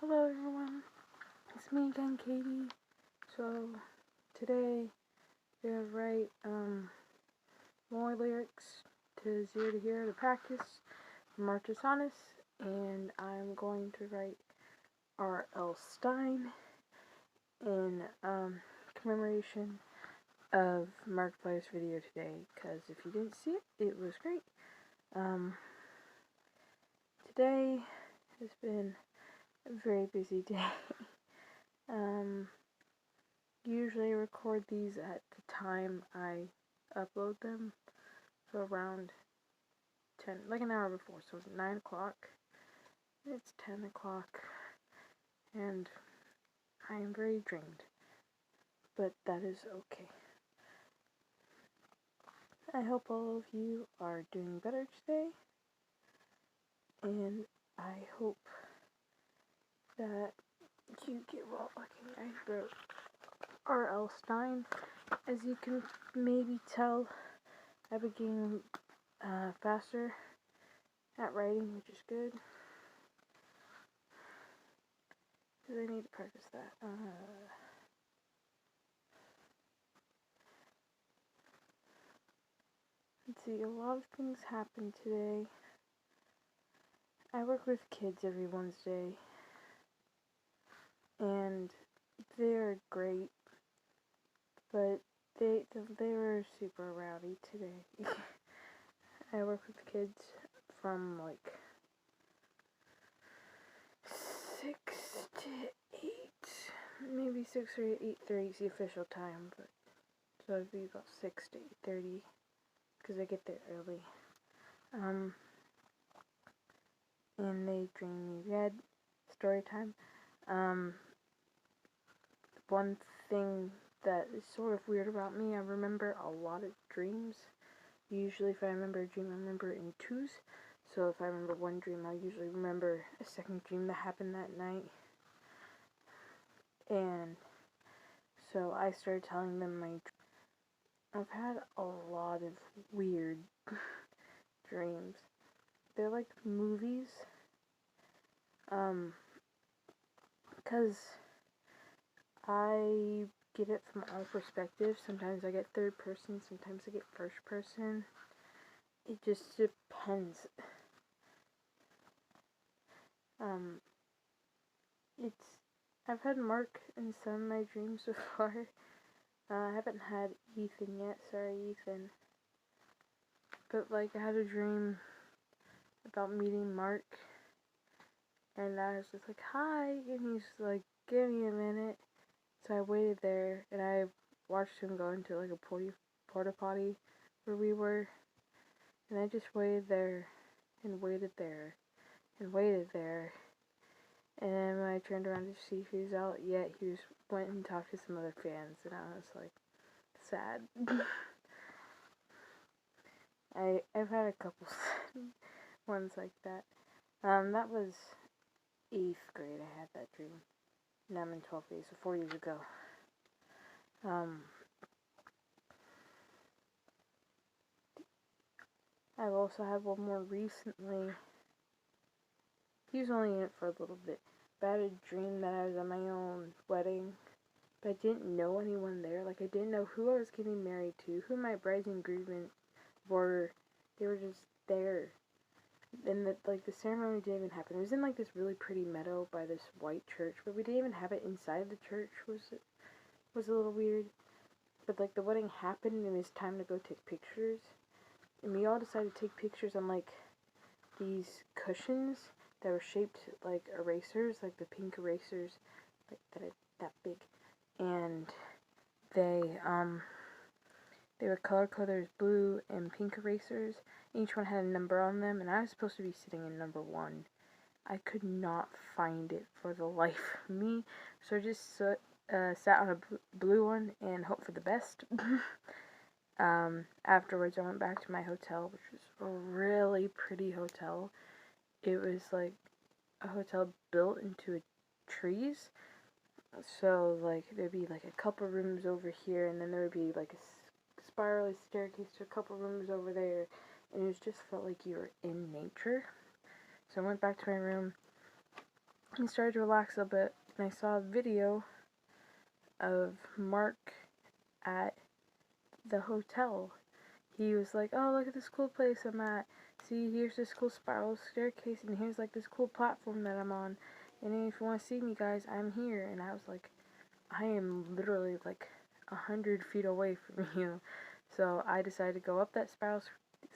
Hello everyone, it's me again, Katie. So today we're gonna write more lyrics to Zero to Hero to practice Marchus Annus, and I'm going to write R.L. Stine in commemoration of Markiplier's video today, because if you didn't see it, it was great. Today has been a very busy day. Usually I record these at the time I upload them, so around 10, like an hour before, so 9 o'clock, it's 10 o'clock, and I am very drained, but that is okay. I hope all of you are doing better today, and I hope that you get well. Okay, I wrote R.L. Stine. As you can maybe tell, I became faster at writing, which is good, because I need to practice that. Let's see, a lot of things happened today. I work with kids every Wednesday, and they're great, but they were super rowdy today. I work with kids from like 6 to 8, maybe 6 or 8:30 is the official time, but so it'd be about 6 to 8:30 because I get there early. And they dream me red. Story time. One thing that is sort of weird about me, I remember a lot of dreams. Usually if I remember a dream, I remember it in twos. So if I remember one dream, I usually remember a second dream that happened that night. And so I started telling them my dreams. I've had a lot of weird dreams. They're like movies. Because I get it from all perspectives. Sometimes I get third person, sometimes I get first person. It just depends. I've had Mark in some of my dreams before. I haven't had Ethan yet, sorry Ethan. But like I had a dream about meeting Mark, and I was just like, hi, and he's like, give me a minute. So I waited there, and I watched him go into like a porta potty where we were, and I just waited there, and waited there, and waited there, and then when I turned around to see if he was out yet, he went and talked to some other fans, and I was like, sad. I've had a couple ones like that. That was 8th grade I had that dream. Now I'm in 12th grade, so 4 years ago. I've also had one more recently. He was only in it for a little bit. But I had a dream that I was at my own wedding, but I didn't know anyone there. Like, I didn't know who I was getting married to, who my brides and groom were. They were just there. And the ceremony didn't even happen. It was in like this really pretty meadow by this white church, but we didn't even have it inside the church. Was a little weird. But like the wedding happened and it was time to go take pictures, and we all decided to take pictures on like these cushions that were shaped like erasers, like the pink erasers, like that big, and they were color coded blue and pink erasers. Each one had a number on them, and I was supposed to be sitting in number 1. I could not find it for the life of me, so I just sat on a blue one and hoped for the best. Afterwards, I went back to my hotel, which was a really pretty hotel. It was like a hotel built into trees, so like there'd be like a couple rooms over here, and then there would be like a spirally staircase to a couple rooms over there, and it just felt like you were in nature. So I went back to my room, I started to relax a bit, and I saw a video of Mark at the hotel. He was like, oh, look at this cool place I'm at. See, here's this cool spiral staircase, and here's like this cool platform that I'm on. And if you want to see me, guys, I'm here. And I was like, I am literally like 100 feet away from you. So I decided to go up that spiral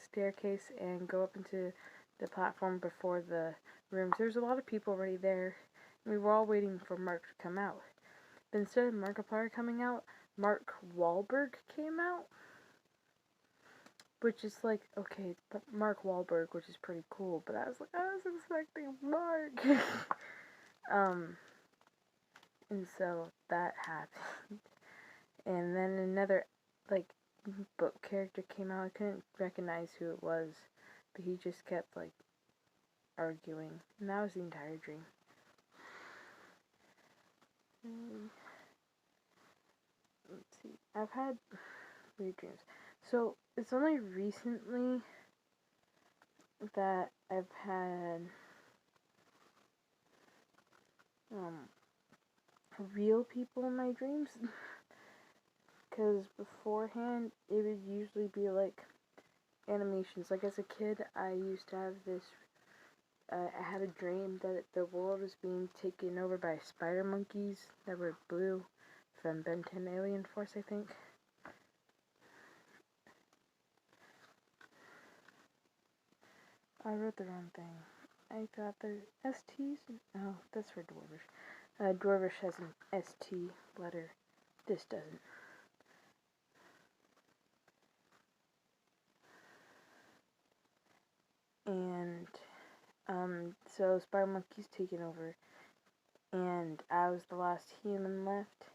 staircase and go up into the platform before the rooms. There's a lot of people already there. And we were all waiting for Mark to come out. But instead of Markiplier coming out, Mark Wahlberg came out. Which is like, okay, but Mark Wahlberg, which is pretty cool. But I was like, I was expecting Mark. And so that happened. And then another, like, book character came out. I couldn't recognize who it was, but he just kept, like, arguing. And that was the entire dream. Let's see. I've had weird dreams. So, it's only recently that I've had, real people in my dreams. Because beforehand, it would usually be, like, animations. Like, as a kid, I used to have this, I had a dream that the world was being taken over by spider monkeys that were blue from Ben 10 Alien Force, I think. I wrote the wrong thing. I thought the STs? Oh, that's for Dwarvish. Dwarvish has an ST letter. This doesn't. And, so spider monkeys taken over. And I was the last human left.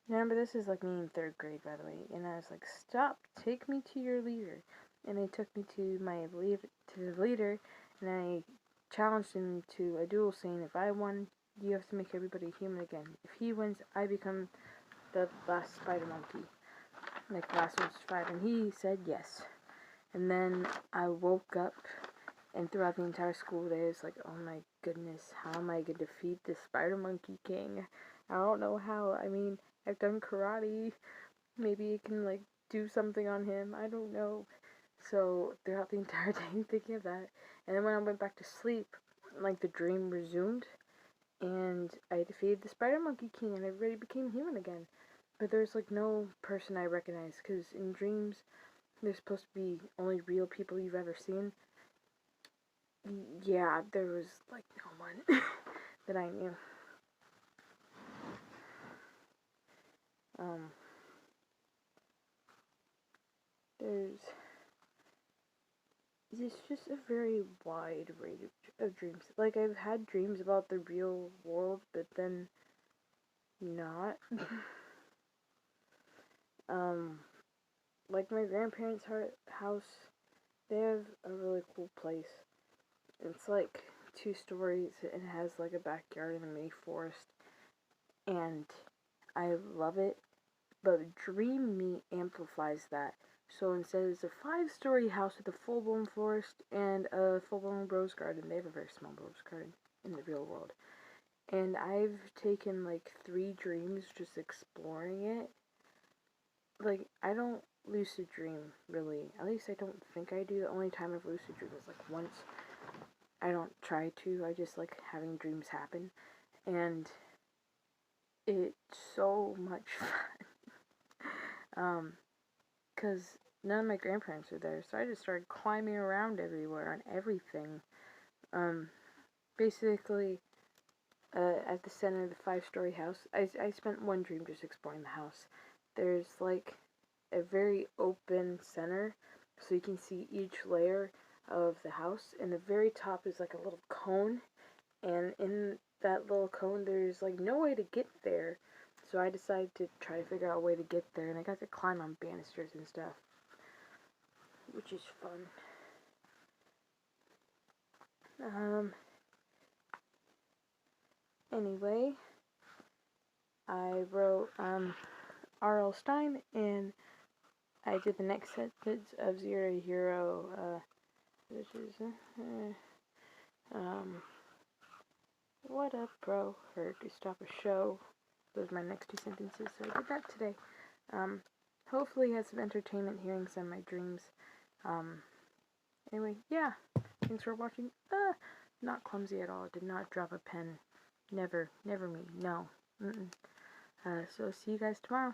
Remember, this is like me in 3rd grade, by the way. And I was like, stop, take me to your leader. And they took me to the leader, and I challenged him to a duel, saying, if I won, you have to make everybody human again. If he wins, I become the last spider monkey. Like, the last one to survive. And he said yes. And then I woke up, and throughout the entire school day, it's like, oh my goodness, how am I going to defeat the Spider Monkey King? I don't know how. I mean, I've done karate. Maybe I can, like, do something on him. I don't know. So, throughout the entire day, thinking of that. And then when I went back to sleep, like, the dream resumed. And I defeated the Spider Monkey King, and everybody became human again. But there's, like, no person I recognize. Because in dreams, there's supposed to be only real people you've ever seen. Yeah, there was, like, no one that I knew. It's just a very wide range of dreams. Like, I've had dreams about the real world, but then not. Like my grandparents' house, they have a really cool place. It's like 2 stories, and it has like a backyard and a mini forest, and I love it, but Dream Me amplifies that. So instead it's a 5-story house with a full-blown forest and a full-blown rose garden. They have a very small rose garden in the real world. And I've taken like 3 dreams just exploring it. Like, I don't lucid dream, really. At least I don't think I do. The only time I've lucid dreamed is like once. I don't try to. I just like having dreams happen. And it's so much fun. Because none of my grandparents are there, so I just started climbing around everywhere on everything. Basically, at the center of the 5-story house, I spent one dream just exploring the house. There's like a very open center, so you can see each layer of the house, and the very top is like a little cone, and in that little cone there's like no way to get there. So I decided to try to figure out a way to get there, and I got to climb on banisters and stuff, which is fun. Anyway, I wrote, R.L. Stine, and I did the next sentence of Zero Hero, which is, What up, bro? Or to stop a show. Those are my next 2 sentences, so I did that today. Hopefully you had some entertainment hearing some of my dreams. Anyway, yeah. Thanks for watching. Not clumsy at all. Did not drop a pen. Never me. No. So see you guys tomorrow.